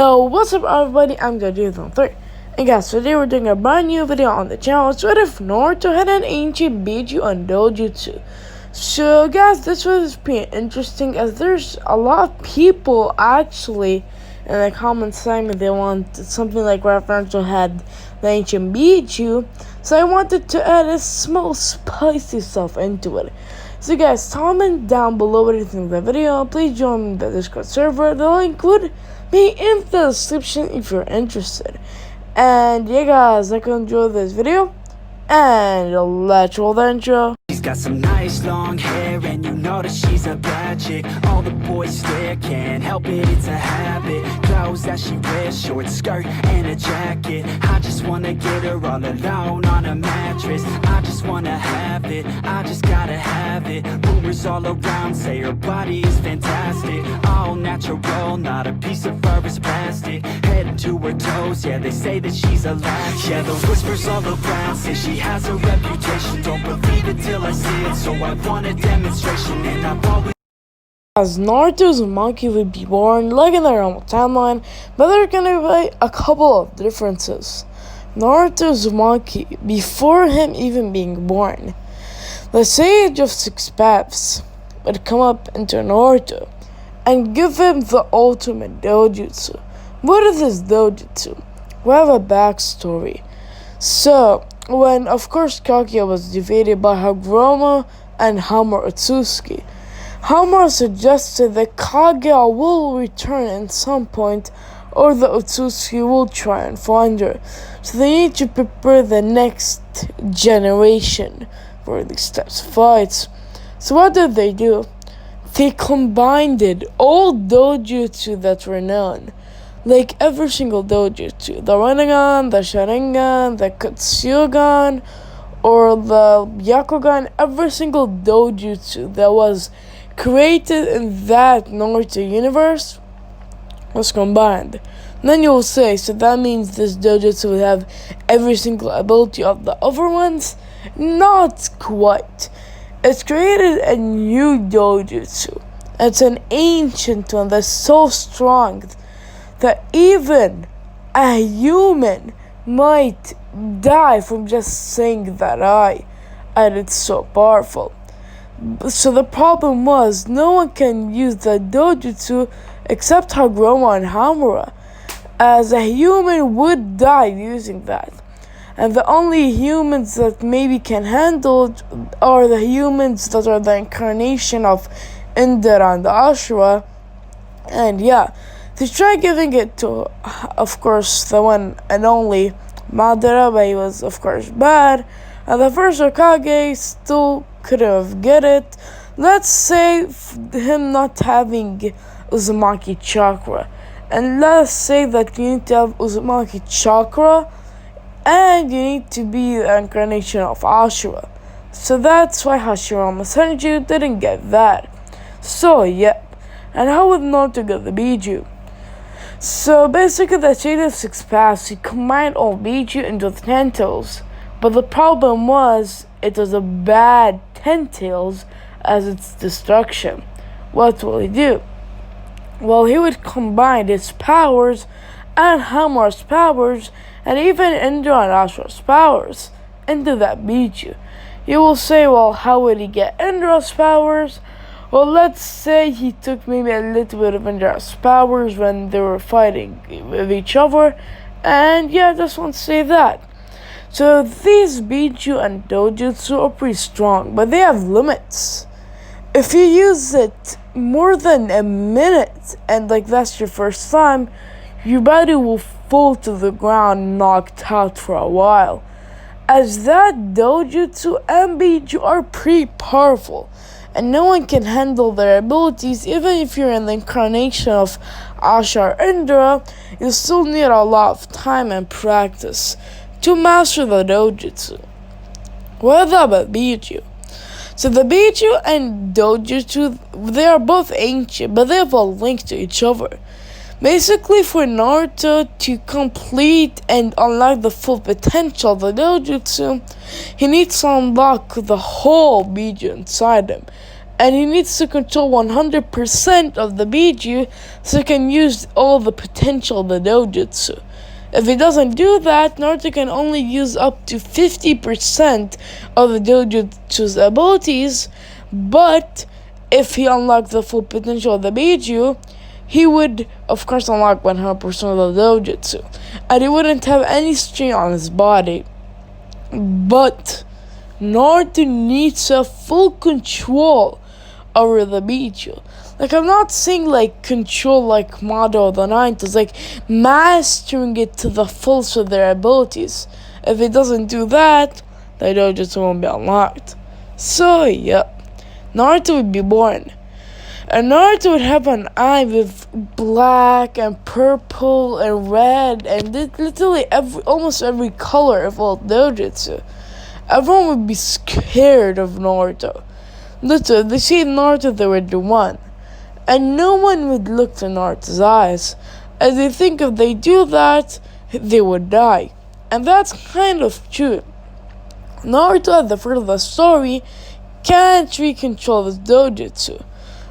Yo, what's up everybody, I'm dojutsu, and guys, today we're doing a brand new video on the channel. It's what if Naruto had an ancient bijuu on dojutsu. So guys, this was pretty interesting as there's a lot of people actually in the comment section they want something like Naruto had the ancient bijuu. So I wanted to add a small spicy stuff into it. So guys, comment down below what you think of the video. Please join the Discord server. The link would be in the description if you're interested. And yeah guys, I hope you enjoy this video. And let's roll the intro. She's got some nice long hair and you know that she's a bad chick. All the boys stare, can't help it, it's a habit. Clothes that she wears, short skirt and a jacket. I just wanna get her all alone on a mattress. I just wanna have it, I just gotta have it. Rumors all around say her body is fantastic. All natural, not a piece of fur is plastic. Head to her toes, yeah, they say that she's a latch. Yeah, the whispers all around say she has a reputation. Don't believe it till I see it, so I want a demonstration. And I've always As Naruto's monkey would be born like in the normal timeline, but there are gonna be a couple of differences. Naruto's monkey, before him even being born, the sage of 6 paths would come up into Naruto and give him the ultimate dojutsu. What is this dojutsu? We have a backstory. So, when of course Kaguya was defeated by Hagoromo and Hamura Utsuki, Hamura suggested that Kaguya will return at some point or the Utsuki will try and find her. So they need to prepare the next generation for these types of fights. So what did they do? They combined all dojutsu that were known. Like every single dojutsu, the Rinnegan, the Sharingan, the Katsugan, or the Byakugan, every single dojutsu that was created in that Naruto universe was combined. Then you'll say, so that means this dojutsu would have every single ability of the other ones? Not quite. It's created a new dojutsu. It's an ancient one that's so strong that even a human might die from just saying that and it's so powerful. So the problem was, no one can use the dojutsu except Hagoromo and Hamura, as a human would die using that. And the only humans that maybe can handle it are the humans that are the incarnation of Indra and Ashura. And yeah, they tried giving it to, of course, the one and only Madara, but he was, of course, bad. And the first Hokage still couldn't have get it. Let's say him not having Uzumaki chakra. And let's say that you need to have Uzumaki chakra and you need to be the incarnation of Ashura. So that's why Hashirama Senju didn't get that. So, yeah. And how would Naruto get the bijuu? So basically the Shade of 6 Paths, he combined all bijuu into the 10 tails. But the problem was, it was a bad 10 tails as its destruction. What will he do? Well, he would combine his powers and Hamura's powers and even Indra and Ashura's powers into that bijuu. You will say, well, how would he get Indra's powers? Well, let's say he took maybe a little bit of Indra's powers when they were fighting with each other. And yeah, I just want to say that. So these bijuu and dojutsu are pretty strong, but they have limits. If you use it more than a minute, and like that's your first time, your body will fall to the ground knocked out for a while. As that dojutsu and bijuu are pretty powerful, and no one can handle their abilities. Even if you're in the incarnation of Ashura or Indra, you still need a lot of time and practice to master the dojutsu. What about bijuu? So the bijuu and dojutsu, they are both ancient, but they have a link to each other. Basically, for Naruto to complete and unlock the full potential of the dojutsu, he needs to unlock the whole bijuu inside him. and he needs to control 100% of the bijuu so he can use all the potential of the dojutsu. If he doesn't do that, Naruto can only use up to 50% of the dojutsu's abilities, but if he unlocked the full potential of the bijuu, he would, of course, unlock 100% of the dojutsu, and he wouldn't have any strain on his body. But Naruto needs to have full control over the bijuu. Like, I'm not saying, like, control like Madara of the Ninetales, like, mastering it to the fullest of their abilities. If he doesn't do that, the dojutsu won't be unlocked. So, yep, Naruto would be born. And Naruto would have an eye with black and purple and red and literally almost every color of all dojutsu. Everyone would be scared of Naruto. Literally, they see Naruto, they would do one. And no one would look to Naruto's eyes, as they think if they do that, they would die. And that's kind of true. Naruto, at the first of the story, can't recontrol his dojutsu.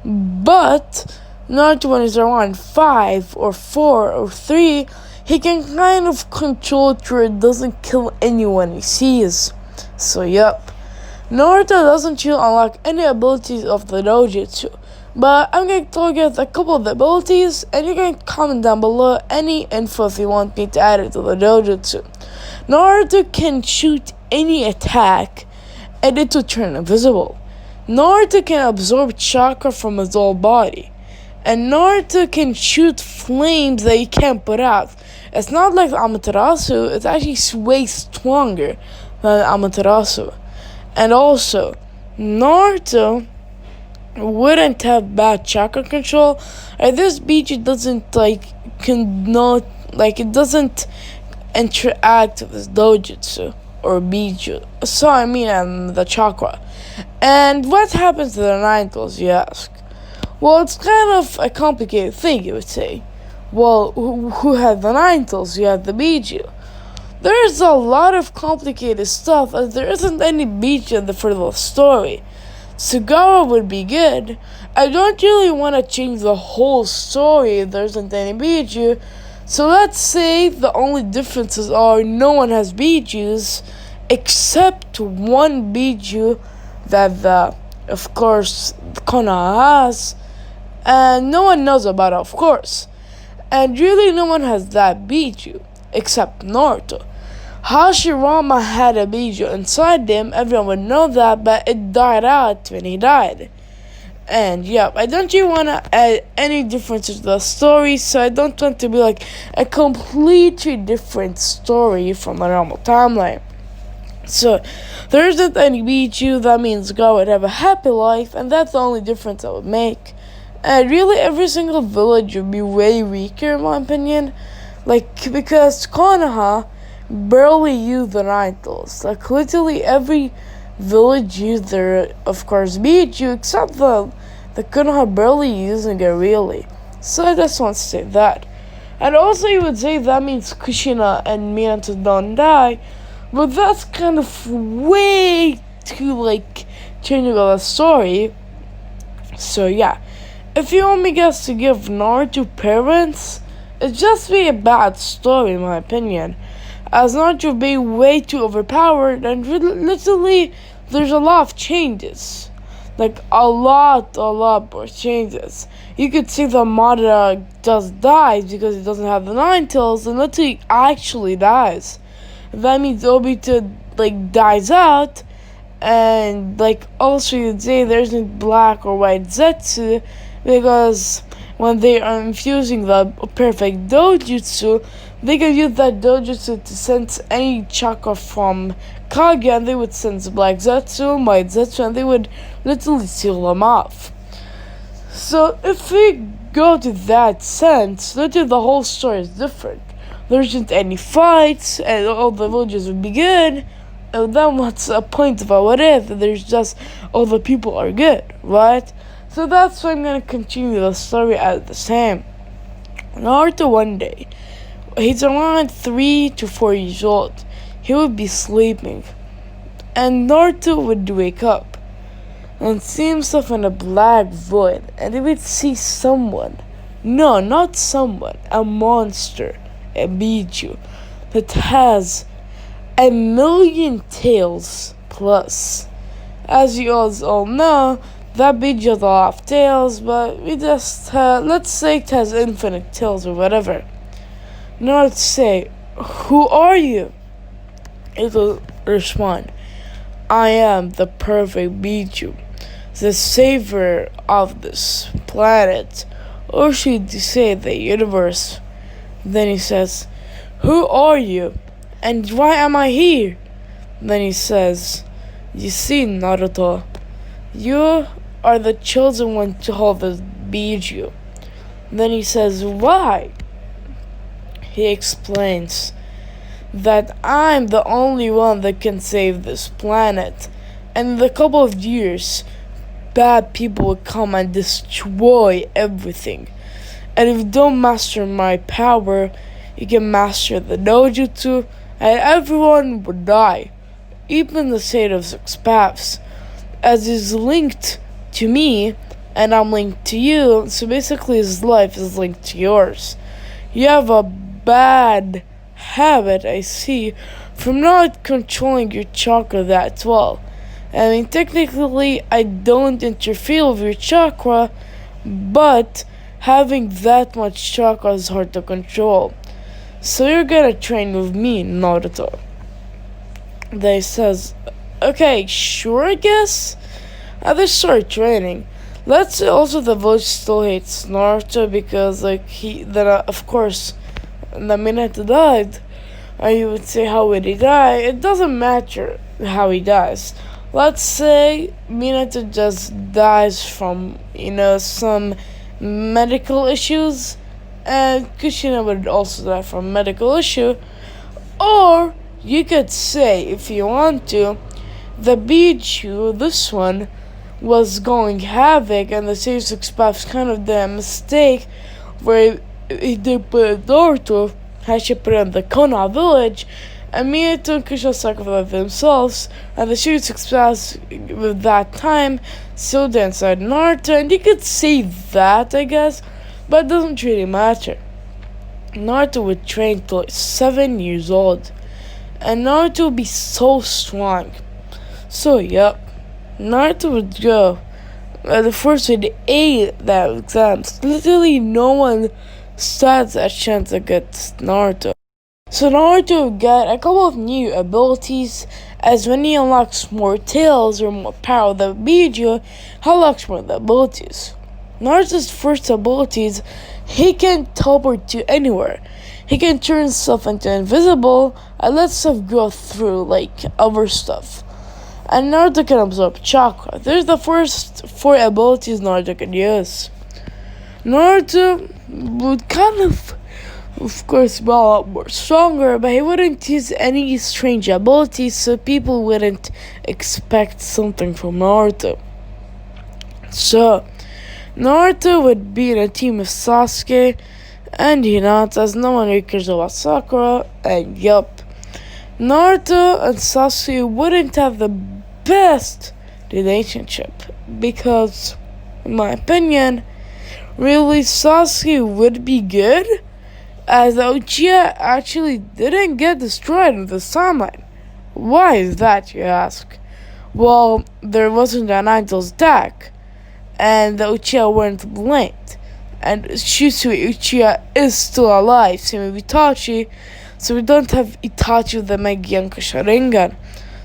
But Naruto, when he's around 5 or 4 or 3, he can kind of control it where it doesn't kill anyone he sees. So yep, Naruto doesn't really unlock any abilities of the dojutsu. But I'm going to tell you a couple of the abilities, and you can comment down below any info if you want me to add it to the dojutsu. Naruto can shoot any attack, and it will turn invisible. Naruto can absorb chakra from his whole body. And Naruto can shoot flames that he can't put out. It's not like Amaterasu, it's actually way stronger than Amaterasu. And also, Naruto wouldn't have bad chakra control. This bijuu doesn't it doesn't interact with his dojutsu or bijuu. So I mean the chakra. And what happens to the Ninetales, you ask? Well, it's kind of a complicated thing, you would say. Well, who had the Ninetales? You had the bijuu. There's a lot of complicated stuff, as there isn't any bijuu in the further story. Sugara would be good. I don't really want to change the whole story if there isn't any bijuu. So let's say the only differences are no one has bijuus except one bijuu that of course Konoha has, and no one knows about it, of course. And really no one has that bijuu except Naruto. Hashirama had a bijuu inside him, everyone would know that, but it died out when he died. And yeah, I don't really want to add any differences to the story, so I don't want to be like a completely different story from the normal timeline. So, there isn't any bijuu, that means God would have a happy life, and that's the only difference I would make. And really, every single village would be way weaker, in my opinion. Like, because Konoha barely used the Ninetales. Like, literally every village used their, of course, bijuu, except the Konoha barely using it, really. So I just want to say that. And also, you would say that means Kushina and Minato don't die, but that's kind of way too, like, changing of the story. So yeah, if you want me guys to give Naruto parents, it'd just be a bad story in my opinion, as Naruto would be way too overpowered, and literally there's a lot of changes. Like, a lot more changes. You could see that Madara just dies because he doesn't have the Ninetales, and literally actually dies. That means Obito, like, dies out, and, like, also you'd say there isn't black or white Zetsu, because when they are infusing the perfect dojutsu, they can use that dojutsu to sense any chakra from Kage, and they would sense black Zetsu, white Zetsu, and they would literally seal them off. So if we go to that sense, literally the whole story is different. There isn't any fights, and all the villages would be good. And then what's the point of a what if? There's just all the people are good, right? So that's why I'm gonna continue the story as the same. Naruto one day, he's around 3 to 4 years old. He would be sleeping, and Naruto would wake up. and see himself in a black void, and he would see someone. No, not someone, a monster, a bijuu, that has 1,000,000 tails plus. As you all know, that bijuu has a lot of tails, but we just, let's say it has infinite tails or whatever. Now let's say, who are you? It will respond, I am the perfect bijuu, the savior of this planet, or should you say the universe. Then he says, who are you? And why am I here? Then he says, you see, Naruto, you are the chosen one to hold the bijuu. Then he says, why? He explains that I'm the only one that can save this planet, and in a couple of years, bad people will come and destroy everything. And if you don't master my power, you can master the dojutsu, and everyone would die. Even the State of Six Paths, as is linked to me, and I'm linked to you, so basically his life is linked to yours. You have a bad habit, I see, from not controlling your chakra that well. I mean, technically, I don't interfere with your chakra, but having that much chakra is hard to control. So you're gonna train with me, Naruto. They says, okay, sure, I guess. They start training. Let's say also the village still hates Naruto because, of course, the minute he died, you would say, how would he die? It doesn't matter how he dies. Let's say Minato just dies from, some medical issues, and Kushina would also die from medical issue. Or you could say, if you want to, the bijuu, this one, was going havoc, and the Sage Six Paths kind of did a mistake where he did put Naruto, had to put in the Konoha village, and Minato and Kushina sacrificed themselves, and the Sage Six Paths with that time still did inside Naruto, and you could say that, I guess, but it doesn't really matter. Naruto would train till 7 years old, and Naruto would be so strong. So, yep, Naruto would go the first with 8 that exams. Literally, no one stands a chance against Naruto. So Naruto would get a couple of new abilities, as when he unlocks more tails or more power of the bijuu, he unlocks more of the abilities. Naruto's first abilities, he can teleport to anywhere. He can turn himself into invisible and let stuff go through, other stuff. And Naruto can absorb chakra. There's the first 4 abilities Naruto can use. Naruto would of course, be a lot more stronger, but he wouldn't use any strange abilities, so people wouldn't expect something from Naruto. So, Naruto would be in a team with Sasuke and Hinata, as no one really cares about Sakura, and yup, Naruto and Sasuke wouldn't have the best relationship, because, in my opinion, really Sasuke would be good, as the Uchiha actually didn't get destroyed in the sunlight. Why is that, you ask? Well, there wasn't an idol's attack, and the Uchiha weren't blamed. And Shisui Uchiha is still alive, same with Itachi, so we don't have Itachi with the Mega Yanko Sharingan.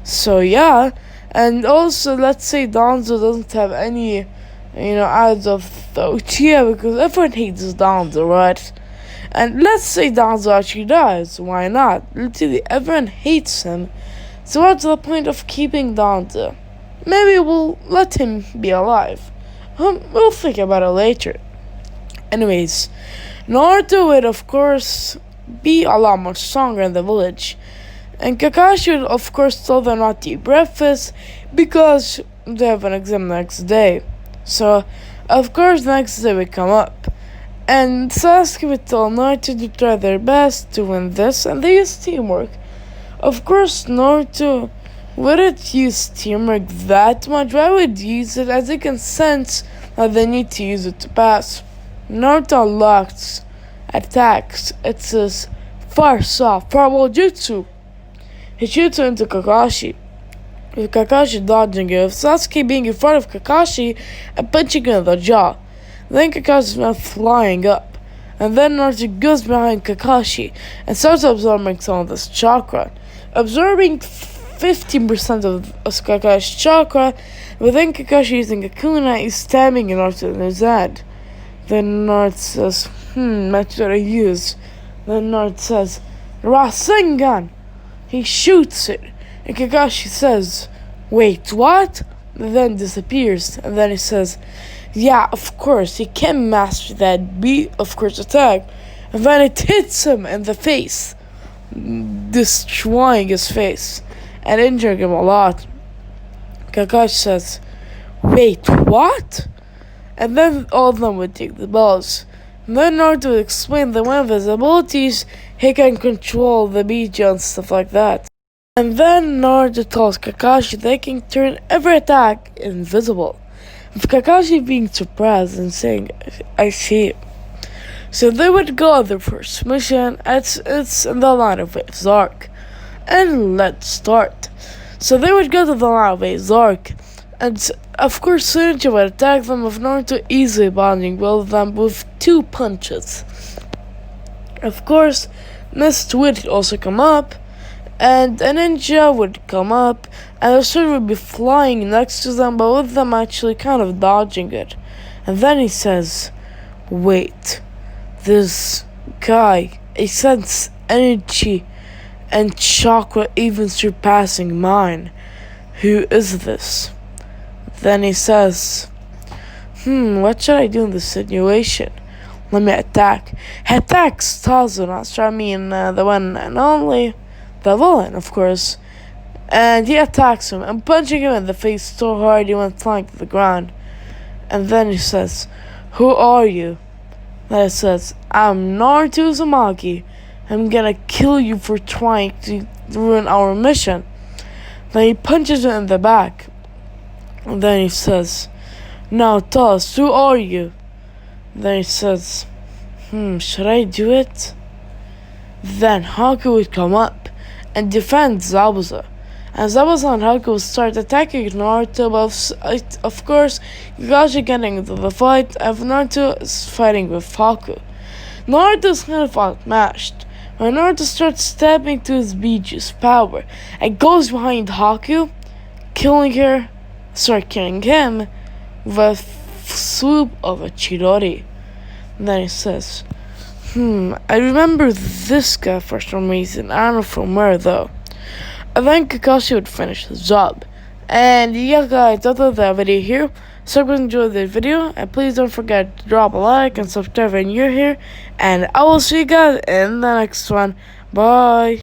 So yeah, and also let's say Danzo doesn't have any, odds of the Uchiha, because everyone hates Danzo, right? And let's say Danzo actually dies, why not? Literally everyone hates him, so what's the point of keeping Danzo? Maybe we'll let him be alive. We'll think about it later. Anyways, Naruto would of course be a lot more stronger in the village, and Kakashi would of course tell them not to eat breakfast because they have an exam next day. So of course the next day would come up, and Sasuke would tell Naruto to try their best to win this, and they use teamwork. Of course Naruto wouldn't use teamwork that much, but I would use it as it can sense that they need to use it to pass. Naruto unlocks attacks. It says far soft, fireball jutsu. He shoots into Kakashi, with Kakashi dodging it, with Sasuke being in front of Kakashi and punching him in the jaw. Then Kakashi went flying up, and then Naruto goes behind Kakashi and starts absorbing some of this chakra, absorbing 15% of Kakashi's chakra, but then Kakashi using a kunai is stabbing Naruto in his head. Then Naruto says, what should I use? Then Naruto says, Rasengan! He shoots it, and Kakashi says, wait, what? And then disappears, and then he says, yeah, of course, he can master that of course, attack, and then it hits him in the face, destroying his face, and injuring him a lot. Kakashi says, wait, what? And then all of them would take the balls. And then Naruto would explain that one of his abilities, he can control the bijuu and stuff like that. And then Naruto tells Kakashi they can turn every attack invisible, with Kakashi being surprised and saying, I see. So they would go on their first mission. It's in the line of Waves arc. And let's start. So they would go to the line of Waves arc, and of course Tsurugi would attack them, with Naruto easily bonding with them with 2 punches. Of course, Mist would also come up, and a ninja would come up, and the sword would be flying next to them, but with them actually kind of dodging it. And then he says, wait, this guy, he sense energy and chakra even surpassing mine. Who is this? Then he says, what should I do in this situation? Let me attack. He attacks Tazunasa, the one and only, the villain, of course. And he attacks him and punching him in the face so hard he went flying to the ground. And then he says, who are you? Then he says, I'm Naruto Uzumaki. I'm gonna kill you for trying to ruin our mission. Then he punches him in the back. And then he says, now tell us, who are you? Then he says, should I do it? Then Haku would come up and defend Zabuza. And Zabuza and Haku would start attacking Naruto, but of course, Kakashi getting into the fight, and Naruto is fighting with Haku. Naruto is kind of outmatched. When Naruto starts stabbing to his bijuu's power and goes behind Haku, killing him with a swoop of a chidori. And then he says, I remember this guy for some reason. I don't know from where though. And then Kakashi would finish his job. And yeah guys, that's all the video here. So if you enjoyed this video, and please don't forget to drop a like and subscribe when you're here. And I will see you guys in the next one. Bye.